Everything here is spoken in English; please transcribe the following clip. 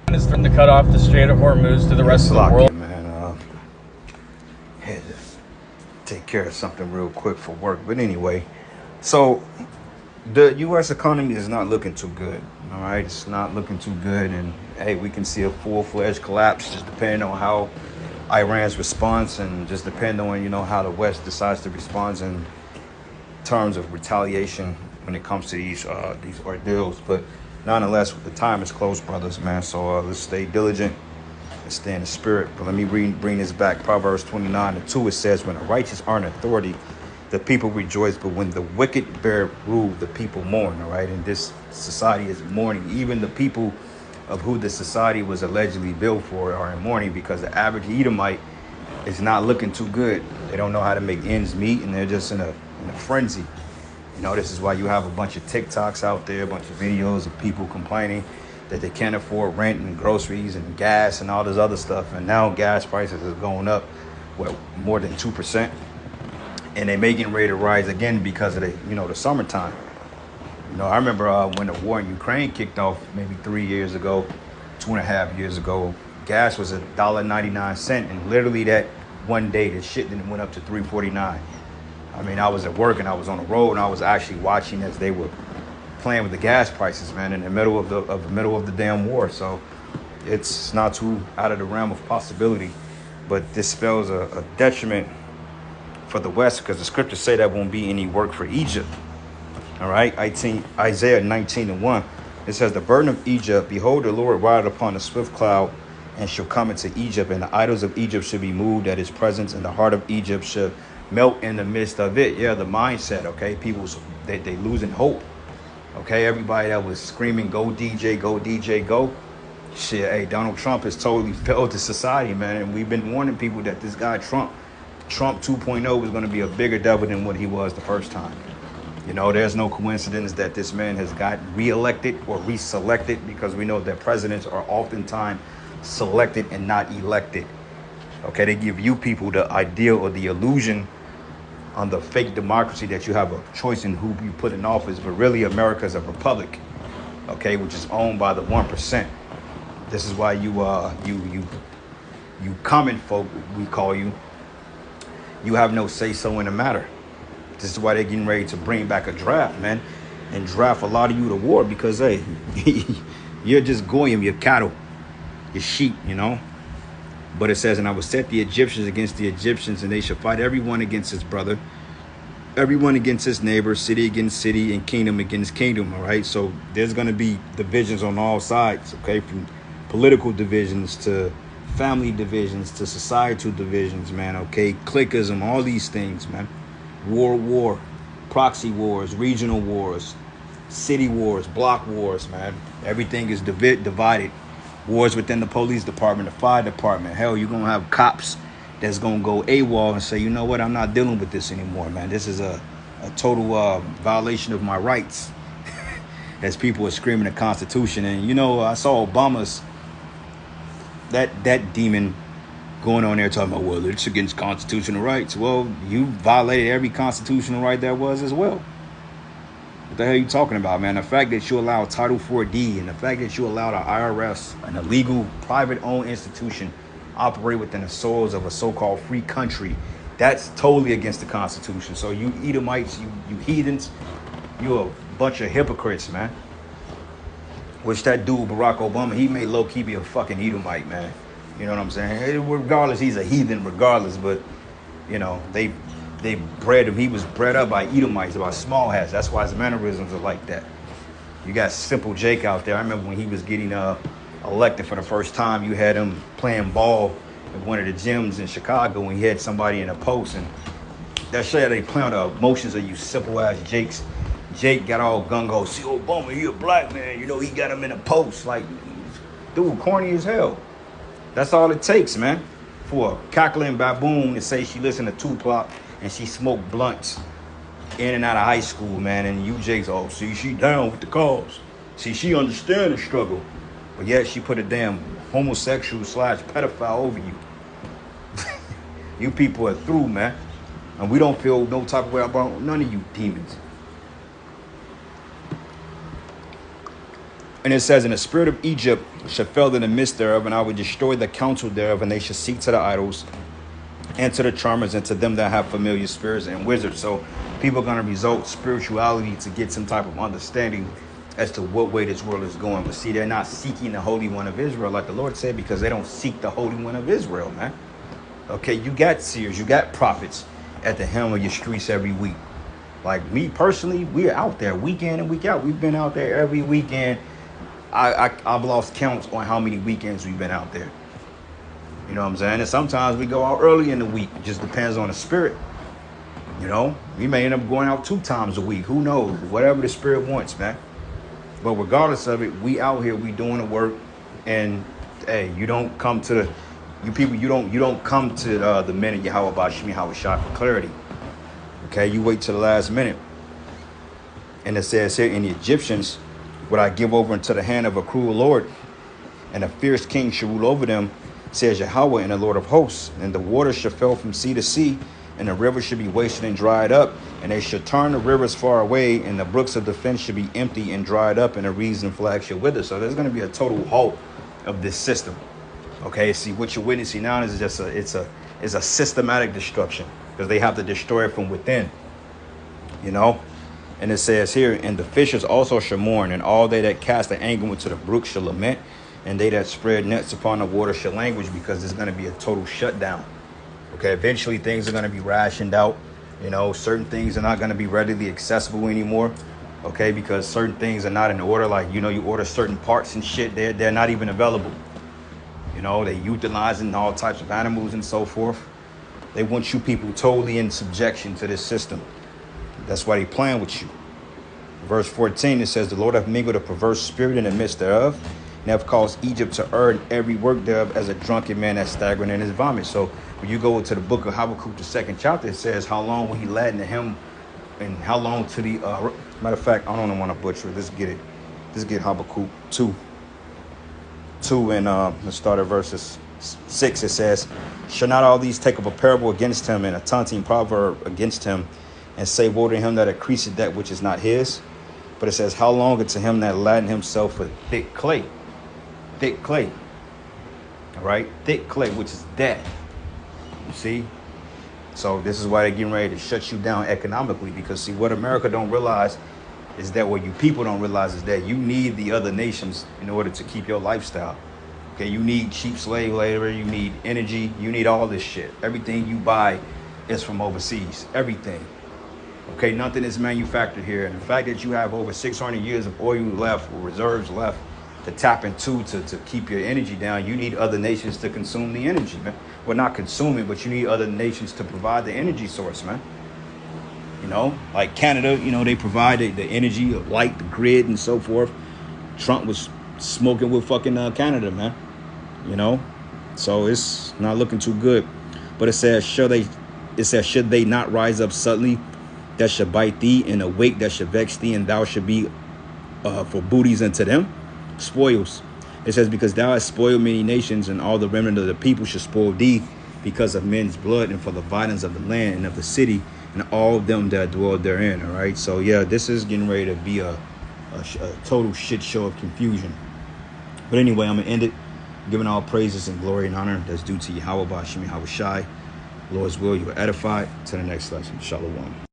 It's starting to cut off the Strait of Hormuz to the rest of the world. Man, had to take care of something real quick for work. But anyway, so the U.S. economy is not looking too good. All right, it's not looking too good, and hey, we can see a full-fledged collapse just depending on how Iran's response, and just depending on how the West decides to respond in terms of retaliation when it comes to these ordeals. But nonetheless, the time is close, brothers, man. So let's stay diligent and stay in the spirit. But let me bring this back. Proverbs 29:2, it says, when the righteous are in authority, the people rejoice, but when the wicked bear rule, the people mourn. All right, and this society is mourning. Even the people of who the society was allegedly built for are in mourning, because the average Edomite is not looking too good. They don't know how to make ends meet, and they're just in a frenzy. This is why you have a bunch of TikToks out there, a bunch of videos of people complaining that they can't afford rent and groceries and gas and all this other stuff. And now gas prices is going up, more than 2%. And they may get ready to rise again because of the summertime. I remember when the war in Ukraine kicked off maybe 3 years ago, 2.5 years ago, gas was $1.99, and literally that one day the shit then went up to $3.49. I mean, I was at work and I was on the road and I was actually watching as they were playing with the gas prices, man, in the middle of the damn war. So it's not too out of the realm of possibility, but this spells a detriment for the West, because the scriptures say that won't be any work for Egypt. All right, Isaiah 19:1, it says, the burden of Egypt, behold, the Lord rideth upon a swift cloud, and shall come into Egypt, and the idols of Egypt should be moved at his presence, and the heart of Egypt should melt in the midst of it. Yeah, the mindset, okay? People, they losing hope. Okay, everybody that was screaming, go DJ, go DJ, go. Shit, hey, Donald Trump has totally failed the society, man. And we've been warning people that this guy, Trump 2.0, was going to be a bigger devil than what he was the first time. There's no coincidence that this man has got reelected or reselected, because we know that presidents are oftentimes selected and not elected. Okay, they give you people the ideal or the illusion on the fake democracy that you have a choice in who you put in office, but really America is a republic, okay, which is owned by the 1%. This is why you common folk, we call you have no say so in the matter. This is why they're getting ready to bring back a draft, man, and draft a lot of you to war, because hey, you're just goyim, your cattle, your sheep, But it says, and I will set the Egyptians against the Egyptians, and they shall fight everyone against his brother, everyone against his neighbor, city against city, and kingdom against kingdom. All right. So there's going to be divisions on all sides. Okay. From political divisions to family divisions to societal divisions, man. Okay. Clickism, all these things, man. War, proxy wars, regional wars, city wars, block wars, man. Everything is divided. Wars within the police department, the fire department. Hell, you're going to have cops that's going to go AWOL and say, you know what, I'm not dealing with this anymore, man. This is a total violation of my rights. As people are screaming the Constitution. And, I saw Obama's, that demon going on there talking about, well, it's against constitutional rights. Well, you violated every constitutional right there was as well. What the hell are you talking about, man? The fact that you allow Title 4D and the fact that you allow the IRS, an illegal private-owned institution, operate within the soils of a so-called free country, that's totally against the Constitution. So you Edomites, you heathens, you're a bunch of hypocrites, man. Which that dude, Barack Obama, he may low-key be a fucking Edomite, man. You know what I'm saying? Regardless, he's a heathen regardless, but, they bred him. He was bred up by Edomites, by small hats. That's why his mannerisms are like that. You got Simple Jake out there. I remember when he was getting elected for the first time, you had him playing ball at one of the gyms in Chicago when he had somebody in a post. And that shit, they play on the emotions of you simple ass Jakes. Jake got all gung-ho. See, Obama, he a black man. He got him in a post. Like, dude, corny as hell. That's all it takes, man, for a cackling baboon to say she listened to Tupac and she smoked blunts in and out of high school, man. And you, Jake's, oh, see, she down with the cause. See, she understand the struggle. But yet she put a damn homosexual / pedophile over you. You people are through, man. And we don't feel no type of way about none of you demons. And it says, and the spirit of Egypt shall fell in the midst thereof, and I will destroy the counsel thereof, and they shall seek to the idols and to the charmers and to them that have familiar spirits and wizards. So people are going to result spirituality to get some type of understanding as to what way this world is going. But see, they're not seeking the Holy One of Israel, like the Lord said, because they don't seek the Holy One of Israel, man. Okay, you got seers, you got prophets at the helm of your streets every week. Like me personally, we're out there week in and week out. We've been out there every weekend. I've lost counts on how many weekends we've been out there. You know what I'm saying? And sometimes we go out early in the week. It just depends on the spirit. You know, we may end up going out 2 times a week. Who knows? Whatever the spirit wants, man. But regardless of it, we out here, we doing the work. And hey, you don't come to the, you people, you don't come to the minute Yahweh Bashimi Hawashai for clarity. Okay, you wait till the last minute. And it says here, in the Egyptians would I give over into the hand of a cruel Lord, and a fierce king shall rule over them, says Yahweh and the Lord of hosts. And the waters shall fall from sea to sea, and the rivers should be wasted and dried up, and they shall turn the rivers far away, and the brooks of defense should be empty and dried up, and the reeds and flags shall wither. So there's going to be a total halt of this system. Okay, see what you're witnessing now is just it's a systematic destruction, because they have to destroy it from within. You know. And it says here, and the fishers also shall mourn, and all they that cast the angle into the brook shall lament, and they that spread nets upon the water shall languish, because there's going to be a total shutdown. Okay, eventually things are going to be rationed out. You know, certain things are not going to be readily accessible anymore. Okay, because certain things are not in order. Like, you know, you order certain parts and shit, they're not even available. You know, they utilizing all types of animals and so forth. They want you people totally in subjection to this system. That's why they playing with you. Verse 14, it says, the Lord hath mingled a perverse spirit in the midst thereof, and hath caused Egypt to earn every work thereof as a drunken man that's staggering in his vomit. So when you go into the book of Habakkuk, the 2nd chapter, it says how long will he laden to him, and how long to the matter of fact, I don't want to butcher it. Let's get Habakkuk 2 and let's start at verses 6. It says, shall not all these take up a parable against him, and a taunting proverb against him, and say, woe to him that increaseth that which is not his? But it says, how long unto him that laden himself with thick clay? Thick clay. All right? Thick clay, which is death. You see? So this is why they're getting ready to shut you down economically. Because, see, what America don't realize is that, what you people don't realize is that you need the other nations in order to keep your lifestyle. Okay? You need cheap slave labor. You need energy. You need all this shit. Everything you buy is from overseas. Everything. Okay, nothing is manufactured here. And the fact that you have over 600 years of oil left, or reserves left to tap into to keep your energy down, you need other nations to consume the energy, man. Well, not consume it, but you need other nations to provide the energy source, man. You know, like Canada, you know, they provide the energy, light, the grid, and so forth. Trump was smoking with fucking Canada, man. You know, so it's not looking too good. But it says, should they not rise up suddenly, that shall bite thee, and awake that shall vex thee, and thou shalt be for booties unto them, spoils. It says, because thou hast spoiled many nations, and all the remnant of the people shall spoil thee, because of men's blood, and for the violence of the land and of the city, and all of them that dwell therein. All right, so yeah, this is getting ready to be a total shit show of confusion. But anyway, I'm gonna end it, giving all praises and glory and honor that's due to Yahweh Bashimi Hawashai. Lord's will, you are edified. To the next lesson. Shalom.